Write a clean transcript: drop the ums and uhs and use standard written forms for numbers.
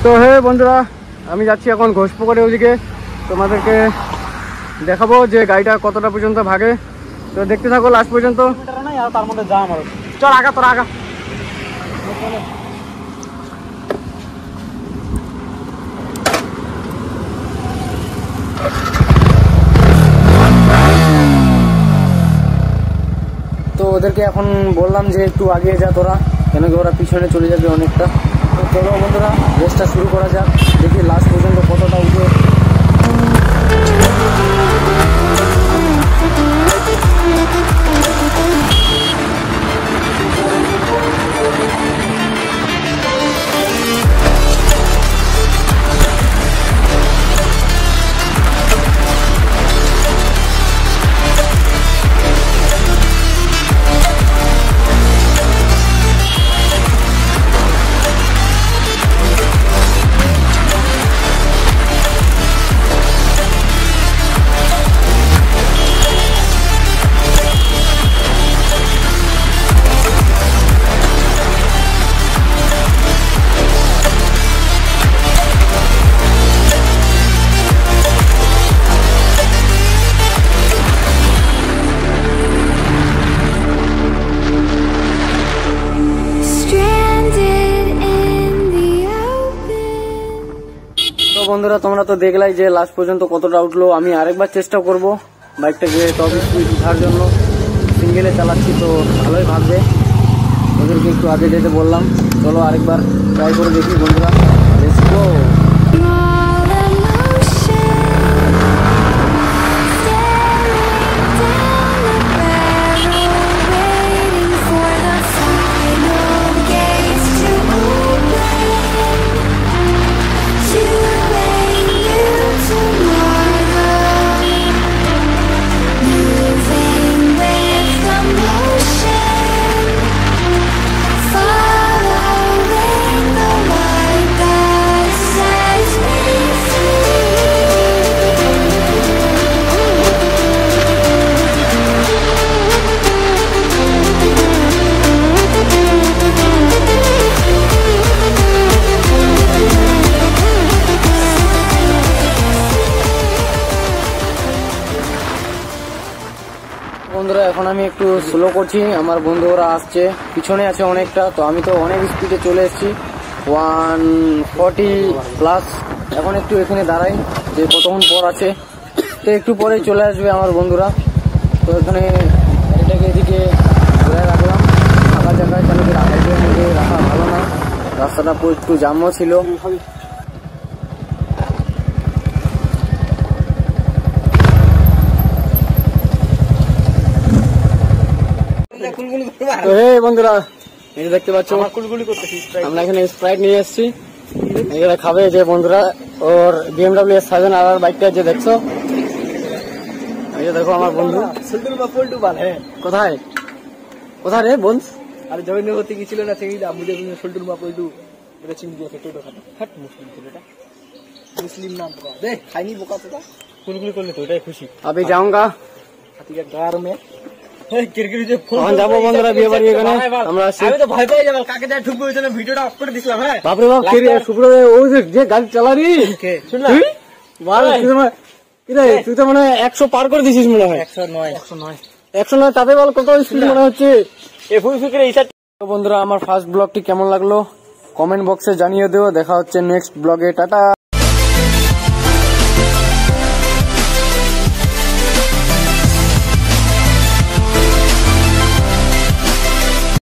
তো হে বন্ধুরা, আমি যাচ্ছি এখন ঘোষপুকুরের ওদিকে। তোমাদেরকে দেখাবো যে গাড়িটা কতটা পর্যন্ত ভাগে। তো দেখতে থাকো লাস্ট পর্যন্ত। তার মধ্যে যা আমার চল আগা, তোরা আগা। তো ওদেরকে এখন বললাম যে একটু আগে যা তোরা, কেন কি ওরা পিছনে চলে যাবে অনেকটা। তো চলো বন্ধুরা, রেসটা শুরু করা যাক, দেখি লাস্ট পর্যন্ত কতটা উঠে। বন্ধুরা তোমরা তো দেখলাই যে লাস্ট পর্যন্ত কতটা উঠলো। আমি আরেকবার চেষ্টা করব বাইকটাকে টপ স্পিড উঠার জন্য। সিঙ্গেলে চালাচ্ছি তো ভালোই ভাববে, ওদেরকে একটু আগে যেতে বললাম। চলো আরেকবার ট্রাই করে দেখি বন্ধুরা, লেটস গো। বন্ধুরা এখন আমি একটু স্লো করছি, আমার বন্ধুরা আসছে, পিছনে আছে অনেকটা। তো আমি তো অনেক স্পিডে চলে এসেছি, 140+। এখন একটু এখানে দাঁড়াই যে কতক্ষণ পর আছে, তো একটু পরেই চলে আসবে আমার বন্ধুরা। তো এখানে গাড়িটাকে এদিকে ঘুরে রাখলাম ফাঁকা জায়গায়, কেন কি রাখার মধ্যে রাখা ভালো না, রাস্তাটা একটু জামও ছিল। তো হে বন্ধুরা, এই দেখতে পাচ্ছ আমরা এখানে স্প্রাইট নিয়ে এসেছি, এগুলো খাবে যে বন্ধুরা। ওর BMW S7RR বাইকটা যে দেখছো, এই যে দেখো আমার বন্ধু। কোথায় কোথায় রে বন্ধু? আরে জয়েন্ট করতে গেছিল না, সেই বুঝে বুঝে সোল্টুর মা পল্টু এটা চিম দিয়ে টোটো খাটা হাট মুসলিম ছেলেটা, মুসলিম নাম তো দেখ খাইনি বোকা তোটা কুলকুলি করলে তো এটাই খুশি। আমি যাऊंगा হাতিকা গার মে কিরকির যে ফোন যাবো বন্ধুরা বিয়ে বাড়ি এখানে আমরা। আমি তো ভয় পেয়ে যাব, কাকে যায় ঢুকবো ওই জন্য ভিডিওটা অফ করে দিছিলাম। হ্যাঁ বাপরে বাপ, কে রে শুভ্র রে? ওই যে গাড়ি চালারি কে শুন না বল, তুই তো মানে 100 পার করে দিছিস মনে হয়। 109 তাতে বল কত স্পিড মনে হচ্ছে। তো বন্ধুরা আমার ফার্স্ট ব্লগটি কেমন লাগলো কমেন্ট বক্সে জানিয়ে দিও। দেখা হচ্ছে নেক্সট ব্লগে, টাটা।